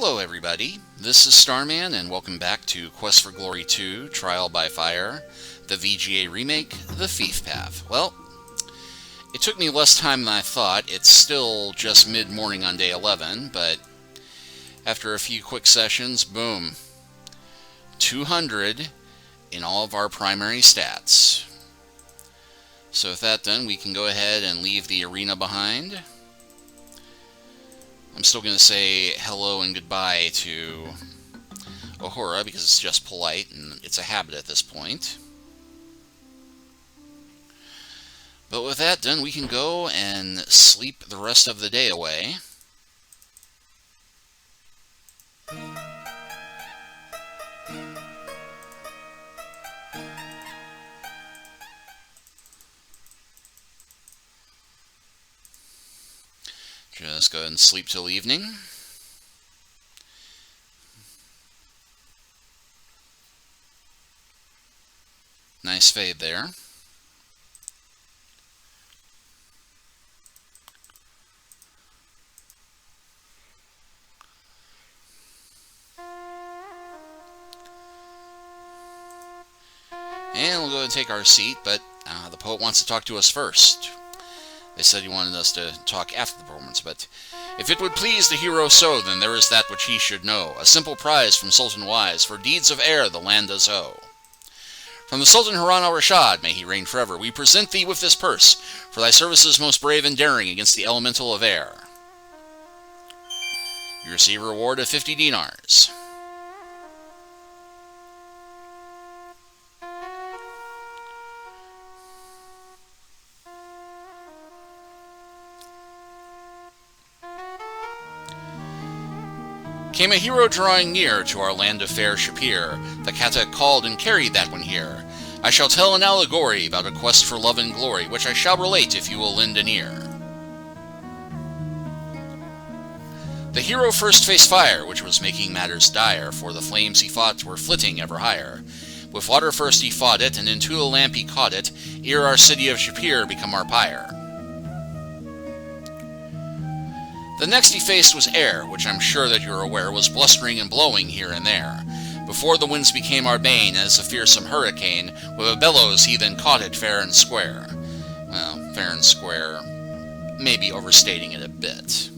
Hello everybody, this is Starman and welcome back to Quest for Glory 2, Trial by Fire, the VGA remake, The Thief Path. Well, it took me less time than I thought. It's still just mid-morning on day 11, but after a few quick sessions, boom, 200 in all of our primary stats. So with that done, we can go ahead and leave the arena behind. I'm still going to say hello and goodbye to Uhura because it's just polite and it's a habit at this point. But with that done, we can go and sleep the rest of the day away. Just go ahead and sleep till evening. Nice fade there. And we'll go ahead and take our seat, but the poet wants to talk to us first. They said he wanted us to talk after the performance, but if it would please the hero so, then there is that which he should know. A simple prize from Sultan Wise, for deeds of air the land does owe. From the Sultan Harun al-Rashid, may he reign forever, we present thee with this purse, for thy services most brave and daring against the elemental of air. You receive a reward of 50 dinars. Came a hero drawing near to our land of fair Shapir. The Kata called and carried that one here. I shall tell an allegory about a quest for love and glory, which I shall relate if you will lend an ear. The hero first faced fire, which was making matters dire, for the flames he fought were flitting ever higher. With water first he fought it, and into a lamp he caught it, ere our city of Shapir become our pyre. The next he faced was air, which I'm sure that you're aware was blustering and blowing here and there. Before the winds became our bane, as a fearsome hurricane, with a bellows he then caught it fair and square. Well, fair and square, maybe overstating it a bit.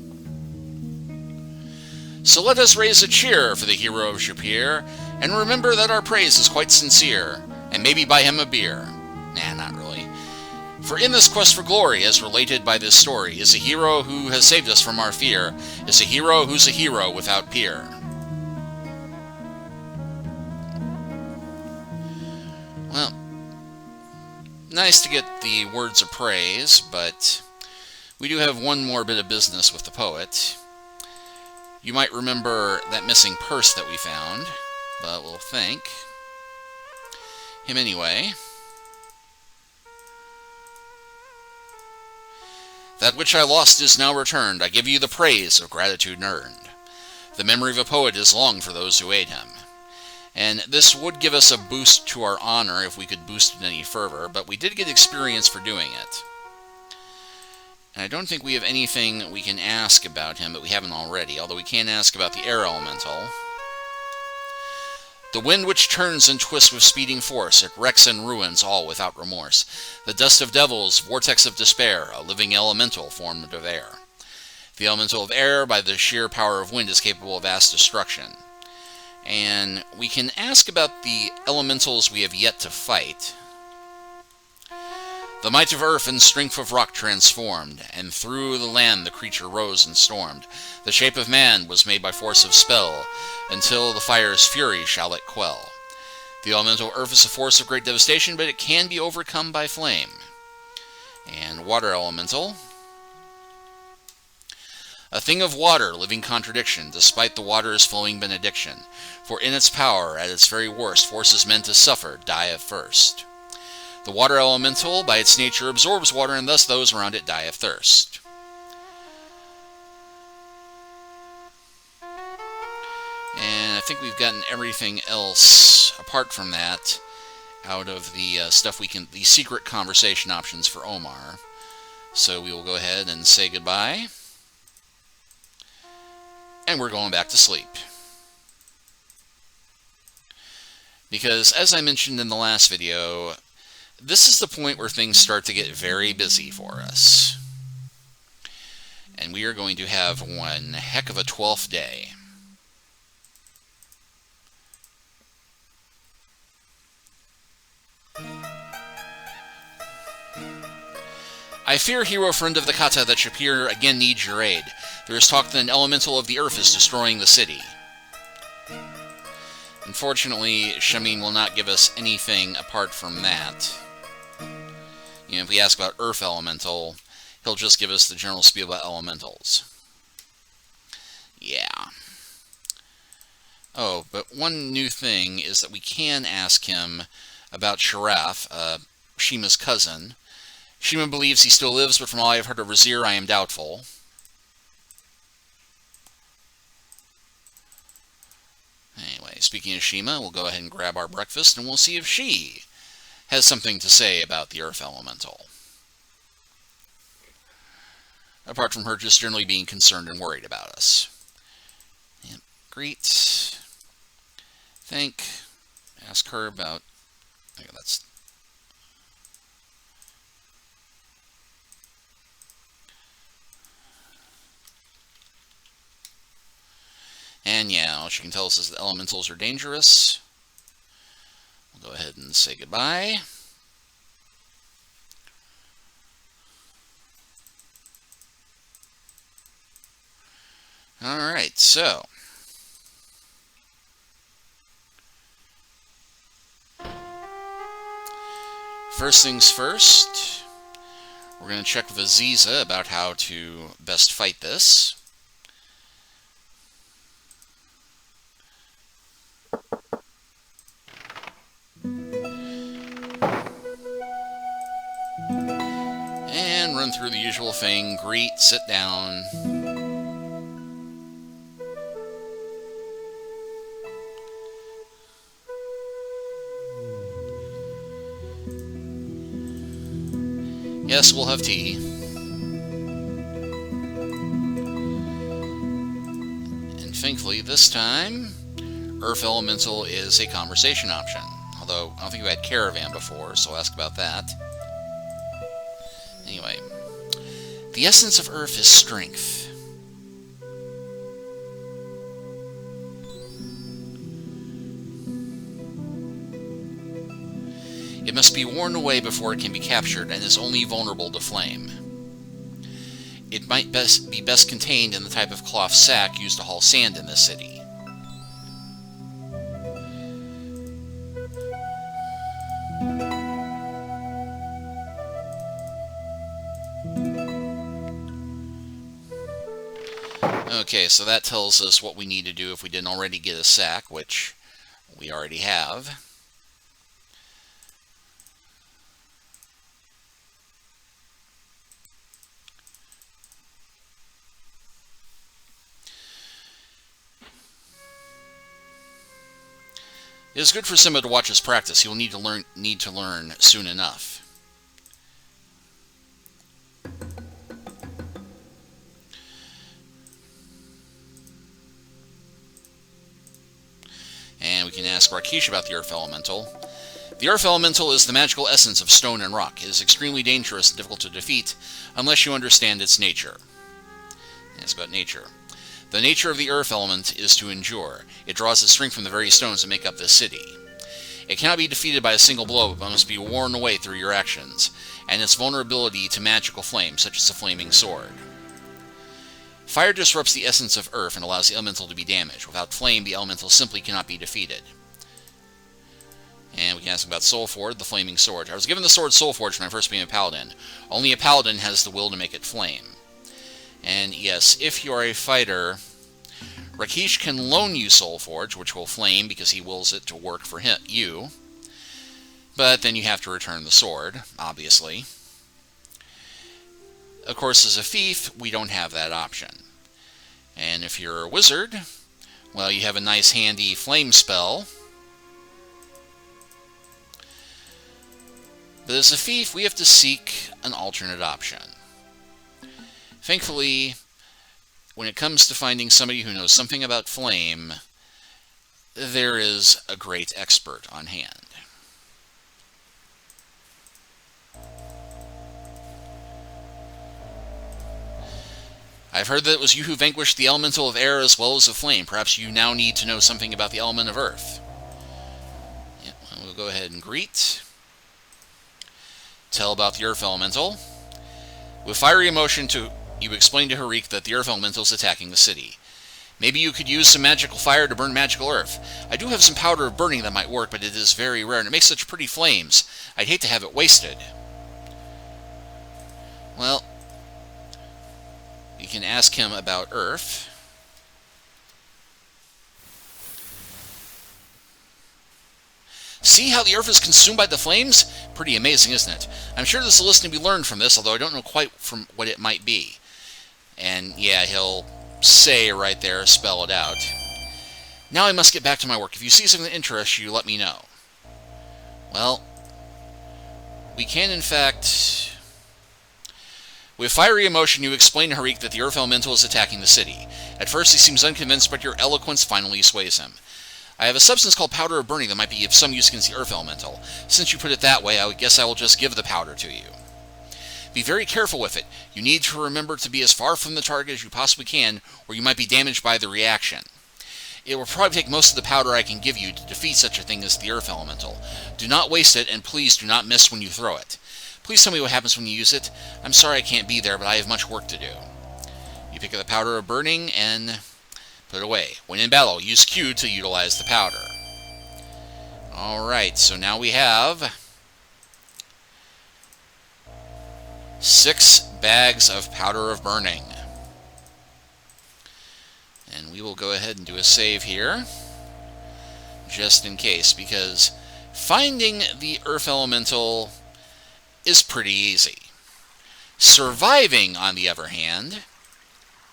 So let us raise a cheer for the hero of Shapir, and remember that our praise is quite sincere, and maybe buy him a beer. Nah, not really. For in this quest for glory, as related by this story, is a hero who has saved us from our fear, is a hero who's a hero without peer. Well, nice to get the words of praise, but we do have one more bit of business with the poet. You might remember that missing purse that we found, but we'll thank him anyway. That which I lost is now returned. I give you the praise of gratitude earned. The memory of a poet is long for those who aid him. And this would give us a boost to our honor if we could boost it any further, but we did get experience for doing it. And I don't think we have anything we can ask about him that we haven't already, although we can ask about the air elemental. The wind which turns and twists with speeding force, it wrecks and ruins all without remorse. The dust of devils, vortex of despair, a living elemental formed of air. The elemental of air, by the sheer power of wind, is capable of vast destruction. And we can ask about the elementals we have yet to fight. The might of earth and strength of rock transformed, and through the land the creature rose and stormed. The shape of man was made by force of spell, until the fire's fury shall it quell. The elemental earth is a force of great devastation, but it can be overcome by flame. And water elemental. A thing of water, living contradiction, despite the water's flowing benediction. For in its power, at its very worst, forces men to suffer, die at first. The water elemental, by its nature, absorbs water, and thus those around it die of thirst. And I think we've gotten everything else, apart from that, out of the stuff we can, the secret conversation options for Omar. So we will go ahead and say goodbye. and we're going back to sleep. Because, as I mentioned in the last video, this is the point where things start to get very busy for us. And we are going to have one heck of a 12th day. I fear, hero friend of the kata, that Shapir again needs your aid. There is talk that an elemental of the earth is destroying the city. Unfortunately, Shamin will not give us anything apart from that. You know, if we ask about Earth Elemental, he'll just give us the general spiel about elementals. Yeah. Oh, but one new thing is that we can ask him about Sharaf, Shima's cousin. Shima believes he still lives, but from all I have heard of Razir, I am doubtful. Anyway, speaking of Shima, we'll go ahead and grab our breakfast, and we'll see if she has something to say about the Earth Elemental. Apart from her just generally being concerned and worried about us. Yep. Greet. Thank. Ask her about... Okay, that's... And yeah, all she can tell us is that elementals are dangerous. We'll go ahead and say goodbye. Alright, so... First things first, we're going to check with Aziza about how to best fight this. And run through the usual thing, greet, sit down. Yes, we'll have tea. And thankfully, this time, Earth Elemental is a conversation option. Although, I don't think we had Caravan before, so I'll ask about that. Anyway, the essence of Earth is strength. It must be worn away before it can be captured, and is only vulnerable to flame. It might be best contained in the type of cloth sack used to haul sand in this city. Okay, so that tells us what we need to do if we didn't already get a sack, which we already have. It is good for Simba to watch us practice. He will need to learn soon enough. And we can ask Rakesh about the Earth Elemental. The Earth Elemental is the magical essence of stone and rock. It is extremely dangerous and difficult to defeat unless you understand its nature. Ask about nature. The nature of the Earth Element is to endure. It draws its strength from the very stones that make up this city. It cannot be defeated by a single blow, but must be worn away through your actions, and its vulnerability to magical flames, such as a flaming sword. Fire disrupts the essence of Earth and allows the elemental to be damaged. Without flame, the elemental simply cannot be defeated. And we can ask about Soulforge, the flaming sword. I was given the sword Soulforge when I first became a paladin. Only a paladin has the will to make it flame. And yes, if you are a fighter, Rakesh can loan you Soulforge, which will flame because he wills it to work for you. But then you have to return the sword, obviously. Of course, as a thief, we don't have that option. And if you're a wizard, well, you have a nice handy flame spell. But as a thief, we have to seek an alternate option. Thankfully, when it comes to finding somebody who knows something about flame, there is a great expert on hand. I've heard that it was you who vanquished the elemental of air as well as of flame. Perhaps you now need to know something about the element of earth. Yeah, we'll go ahead and greet. Tell about the earth elemental. With fiery emotion, you explain to Harik that the earth elemental is attacking the city. Maybe you could use some magical fire to burn magical earth. I do have some powder of burning that might work, but it is very rare, and it makes such pretty flames. I'd hate to have it wasted. Well, you can ask him about earth. See how the earth is consumed by the flames? Pretty amazing, isn't it? I'm sure there's a lesson to be learned from this, although I don't know quite from what it might be. And yeah, he'll say right there, spell it out. Now I must get back to my work. If you see something that interests you, let me know. Well, we can in fact... With fiery emotion, you explain to Harik that the earth elemental is attacking the city. At first he seems unconvinced, but your eloquence finally sways him. I have a substance called powder of burning that might be of some use against the earth elemental. Since you put it that way, I would guess I will just give the powder to you. Be very careful with it. You need to remember to be as far from the target as you possibly can, or you might be damaged by the reaction. It will probably take most of the powder I can give you to defeat such a thing as the earth elemental. Do not waste it, and please do not miss when you throw it. Please tell me what happens when you use it. I'm sorry I can't be there, but I have much work to do. You pick up the powder of burning and put it away. When in battle, use Q to utilize the powder. Alright, so now we have 6 bags of powder of burning. And we will go ahead and do a save here, just in case, because finding the earth elemental is pretty easy. Surviving, on the other hand,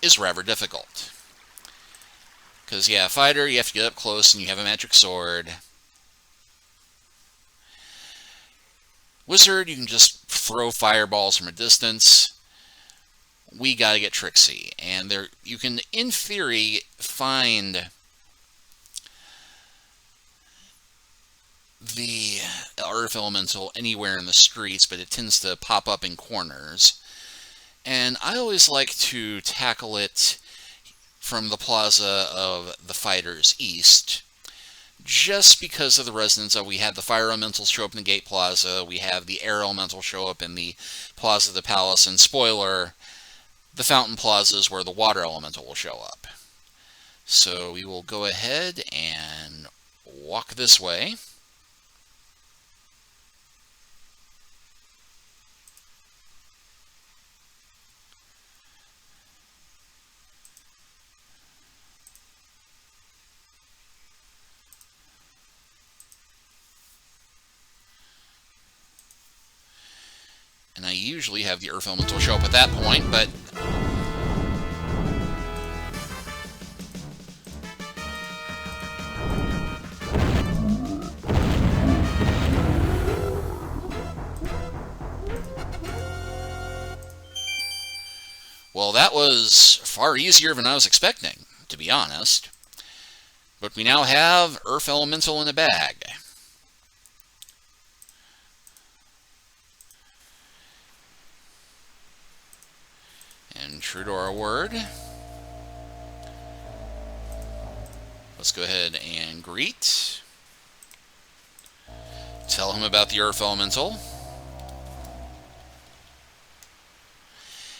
is rather difficult. Because, yeah, fighter, you have to get up close and you have a magic sword. Wizard, you can just throw fireballs from a distance. We gotta get tricksy. And there, you can, in theory, find the earth elemental anywhere in the streets, but it tends to pop up in corners. And I always like to tackle it from the plaza of the fighters east, just because of the resonance of we have the fire elementals show up in the gate plaza, we have the air elemental show up in the plaza of the palace, and spoiler, the fountain plaza is where the water elemental will show up. So we will go ahead and walk this way. And I usually have the earth elemental show up at that point, but well, that was far easier than I was expecting, to be honest. But we now have earth elemental in a bag. And true to our word, let's go ahead and greet. Tell him about the earth elemental.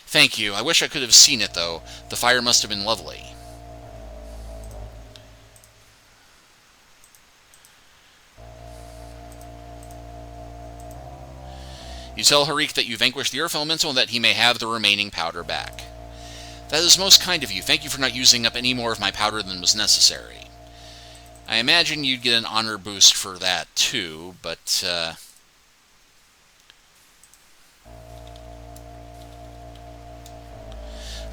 Thank you. I wish I could have seen it, though. The fire must have been lovely. You tell Harik that you vanquished the earth elemental and that he may have the remaining powder back. That is most kind of you. Thank you for not using up any more of my powder than was necessary. I imagine you'd get an honor boost for that, too, but,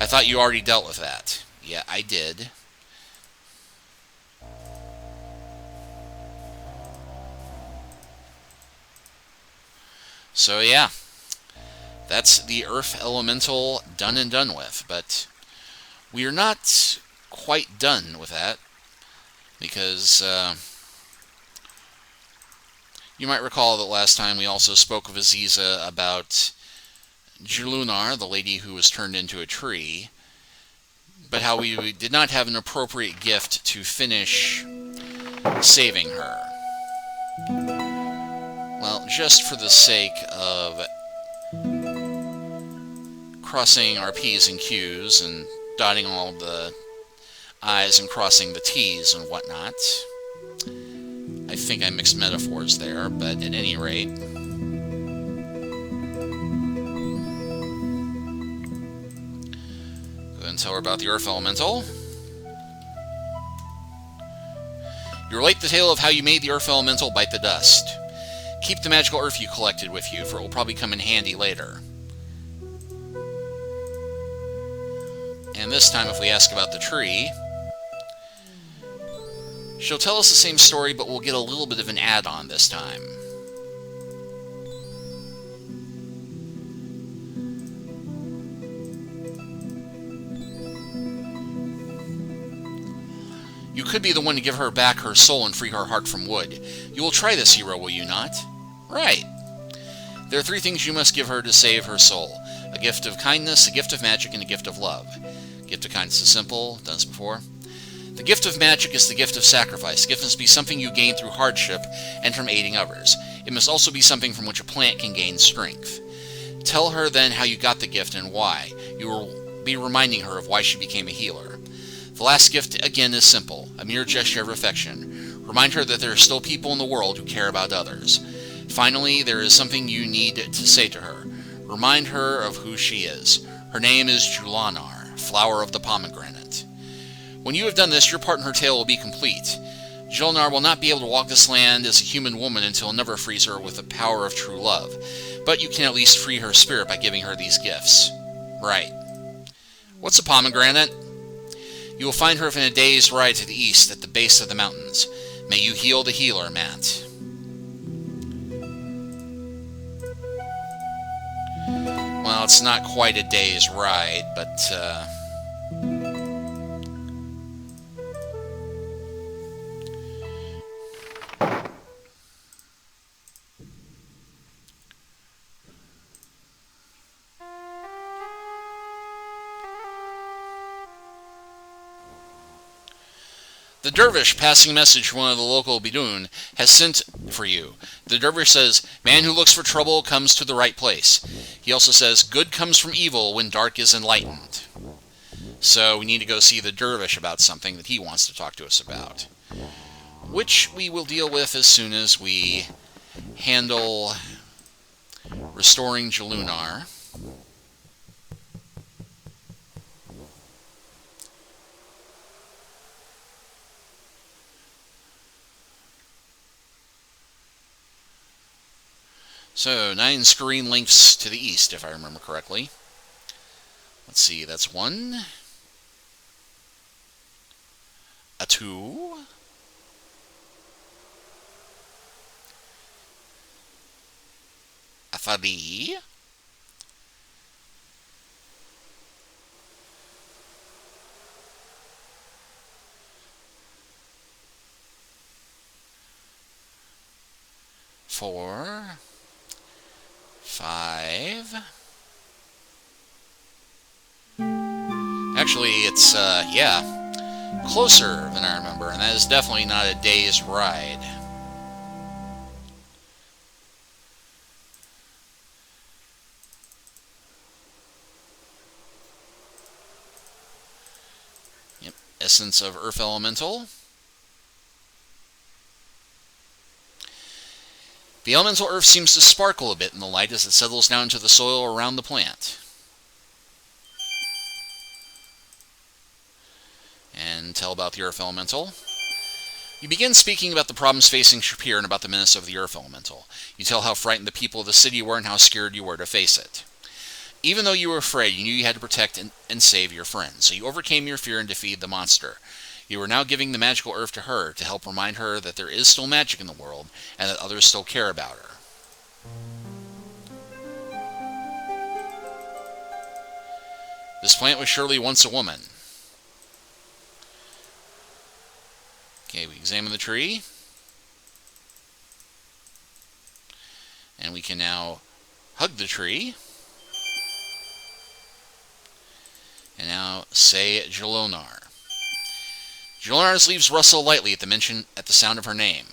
I thought you already dealt with that. Yeah, I did. So yeah, that's the earth elemental done and done with. But We are not quite done with that, because you might recall that last time we also spoke of Aziza about Julanar, the lady who was turned into a tree, but how we did not have an appropriate gift to finish saving her. Well, just for the sake of crossing our P's and Q's and dotting all the I's and crossing the T's and whatnot, I think I mixed metaphors there, but at any rate, go ahead and tell her about the Earth Elemental. You relate the tale of how you made the Earth Elemental bite the dust. Keep the magical earth you collected with you, for it will probably come in handy later. And this time, if we ask about the tree, she'll tell us the same story, but we'll get a little bit of an add-on this time. You could be the one to give her back her soul and free her heart from wood. You will try this, hero, will you not? Right. There are 3 things you must give her to save her soul. A gift of kindness, a gift of magic, and a gift of love. Gift of kindness is simple, done this before. The gift of magic is the gift of sacrifice. The gift must be something you gain through hardship and from aiding others. It must also be something from which a plant can gain strength. Tell her then how you got the gift and why. You will be reminding her of why she became a healer. The last gift, again, is simple, a mere gesture of affection. Remind her that there are still people in the world who care about others. Finally, there is something you need to say to her. Remind her of who she is. Her name is Julanar, flower of the pomegranate. When you have done this, your part in her tale will be complete. Julanar will not be able to walk this land as a human woman until Never frees her with the power of true love, but you can at least free her spirit by giving her these gifts. Right. What's a pomegranate? You will find her in a day's ride to the east at the base of the mountains. May you heal the healer, Matt. Well, it's not quite a day's ride, but the Dervish, passing a message from one of the local Bidun, has sent for you. The Dervish says, man who looks for trouble comes to the right place. He also says, good comes from evil when dark is enlightened. So we need to go see the Dervish about something that he wants to talk to us about, which we will deal with as soon as we handle restoring Julanar. So, 9 screen links to the east, if I remember correctly. Let's see, that's 1. A 2. A 3. Four. 5. Actually, it's, yeah, closer than I remember, and that is definitely not a day's ride. Yep, Essence of Earth Elemental. The elemental earth seems to sparkle a bit in the light as it settles down into the soil around the plant. And tell about the earth elemental. You begin speaking about the problems facing Shapir and about the menace of the earth elemental. You tell how frightened the people of the city were and how scared you were to face it. Even though you were afraid, you knew you had to protect and save your friends, so you overcame your fear and defeated the monster. You are now giving the magical earth to her to help remind her that there is still magic in the world and that others still care about her. This plant was surely once a woman. Okay, we examine the tree. And we can now hug the tree. And now say Julanar. Julanar's leaves rustle lightly at the sound of her name.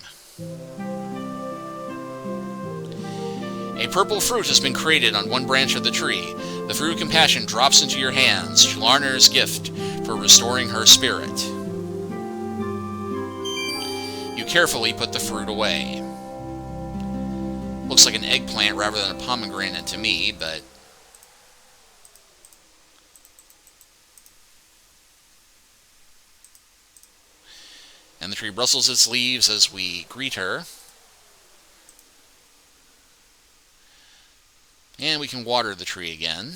A purple fruit has been created on one branch of the tree. The fruit of compassion drops into your hands, Julanar's gift for restoring her spirit. You carefully put the fruit away. Looks like an eggplant rather than a pomegranate to me, but... And the tree rustles its leaves as we greet her. And we can water the tree again.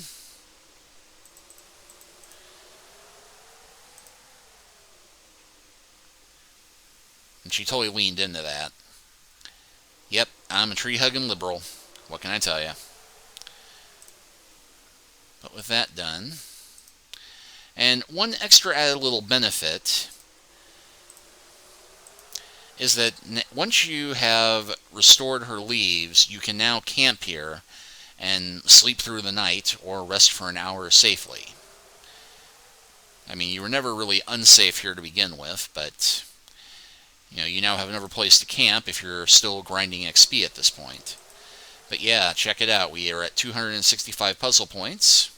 And she totally leaned into that. Yep, I'm a tree-hugging liberal. What can I tell you? But with that done... And one extra added little benefit is that once you have restored her leaves, you can now camp here and sleep through the night or rest for an hour safely. I mean, you were never really unsafe here to begin with, but you now have another place to camp if you're still grinding XP at this point. But yeah, check it out. We are at 265 puzzle points.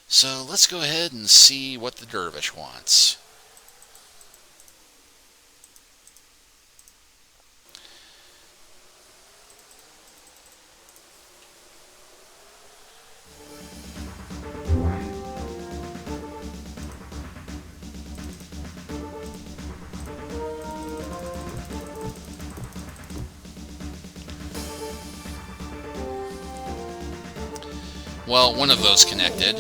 So let's go ahead and see what the Dervish wants. Well, one of those connected.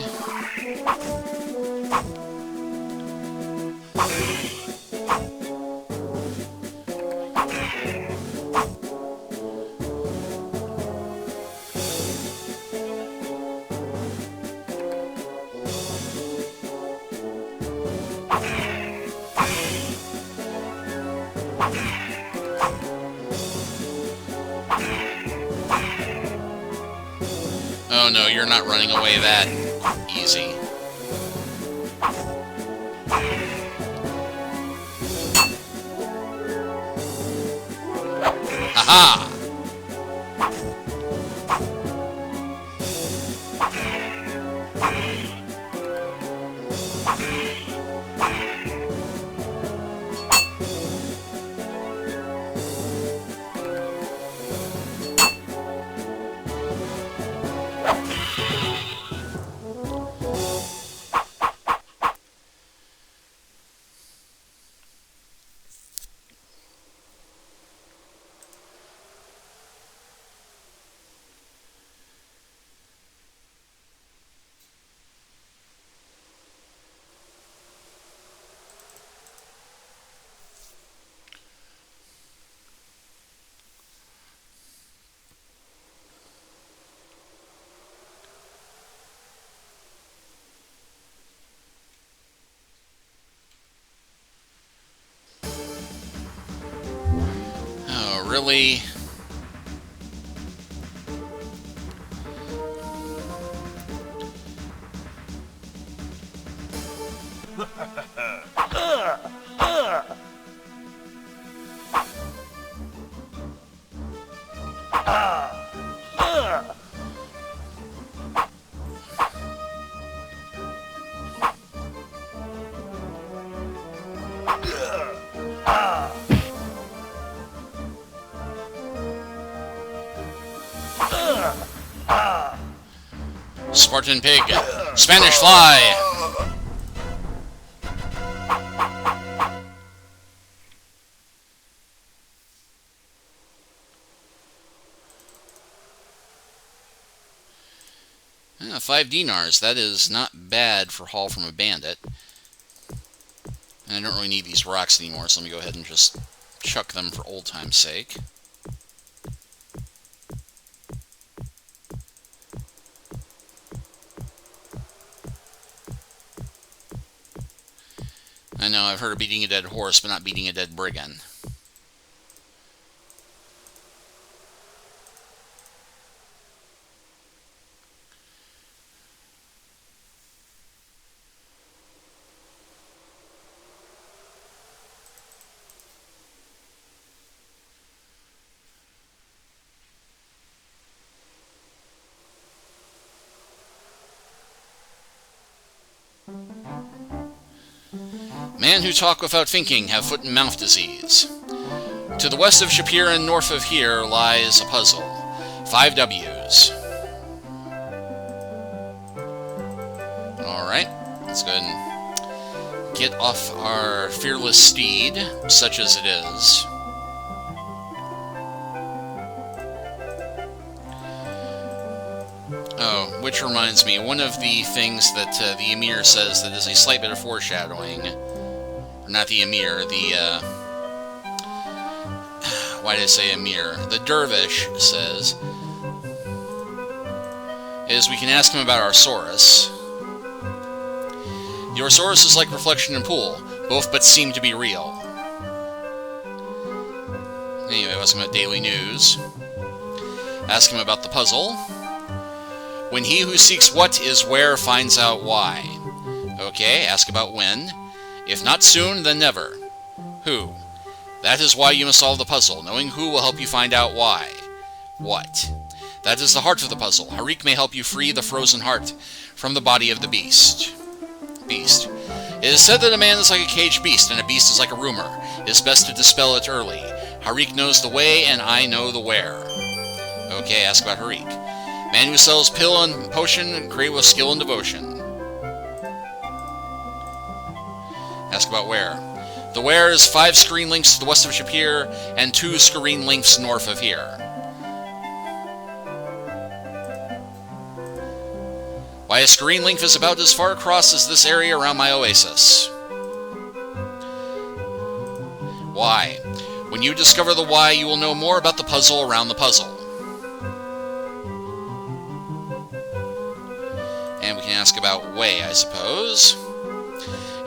Oh no, you're not running away that easy. Haha! Oh, really? Spartan pig. Spanish fly. 5 dinars. That is not bad for haul from a bandit. And I don't really need these rocks anymore, so let me go ahead and just chuck them for old time's sake. I know, I've heard of beating a dead horse, but not beating a dead brigand. Man who talk without thinking have foot and mouth disease. To the west of Shapir and north of here lies a puzzle. 5 W's. Alright, let's go ahead and get off our fearless steed, such as it is. Oh, which reminds me, one of the things that the Emir says that is a slight bit of foreshadowing, not the Emir, why did I say Emir? The Dervish says, is we can ask him about our Saurus. Your Saurus is like reflection and pool, both but seem to be real. Anyway, ask him about daily news. Ask him about the puzzle. When he who seeks what is where finds out why. Okay, ask about when. If not soon, then never. Who? That is why you must solve the puzzle. Knowing who will help you find out why. What? That is the heart of the puzzle. Harik may help you free the frozen heart from the body of the beast. Beast. It is said that a man is like a caged beast, and a beast is like a rumor. It is best to dispel it early. Harik knows the way, and I know the where. Okay, ask about Harik. Man who sells pill and potion, create with skill and devotion. Ask about where. The where is 5 screen links to the west of Shapir, and 2 screen links north of here. Why a screen link is about as far across as this area around my oasis. Why? When you discover the why, you will know more about the puzzle around the puzzle. And we can ask about way, I suppose.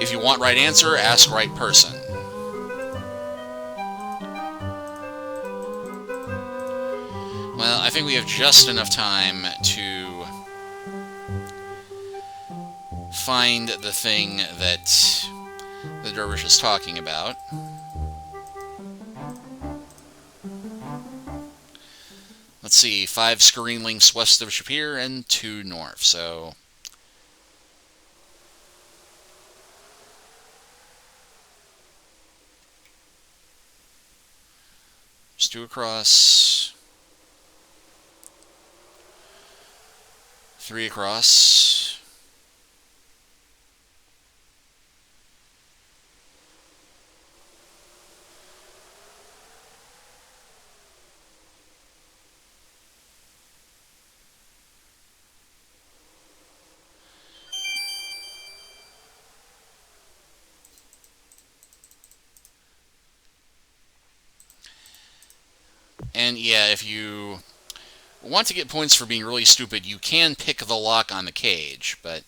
If you want right answer, ask right person. Well, I think we have just enough time to find the thing that the Dervish is talking about. Let's see, 5 screen links west of Shapir and 2 north, so... just 2 across, 3 across, and yeah, if you want to get points for being really stupid, you can pick the lock on the cage, but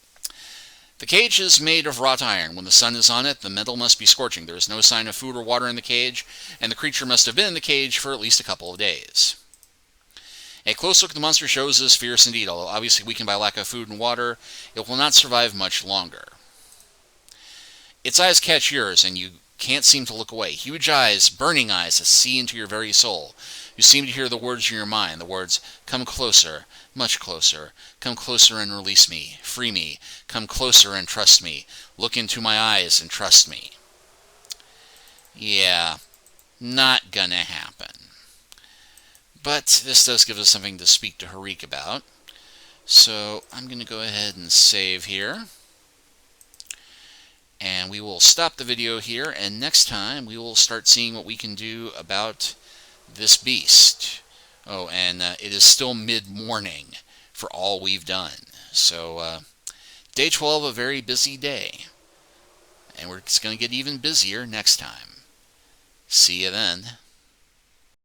the cage is made of wrought iron. When the sun is on it, the metal must be scorching. There is no sign of food or water in the cage, and the creature must have been in the cage for at least a couple of days. A close look at the monster shows it is fierce indeed. Although obviously weakened by lack of food and water, it will not survive much longer. Its eyes catch yours, and you can't seem to look away. Huge eyes, burning eyes that see into your very soul. You seem to hear the words in your mind, the words, "Come closer, much closer. Come closer and release me. Free me. Come closer and trust me. Look into my eyes and trust me." Yeah, not gonna happen. But this does give us something to speak to Harik about. So I'm going to go ahead and save here. And we will stop the video here, and next time we will start seeing what we can do about this beast. Oh, and it is still mid-morning for all we've done. So, day 12, a very busy day. And it's going to get even busier next time. See you then.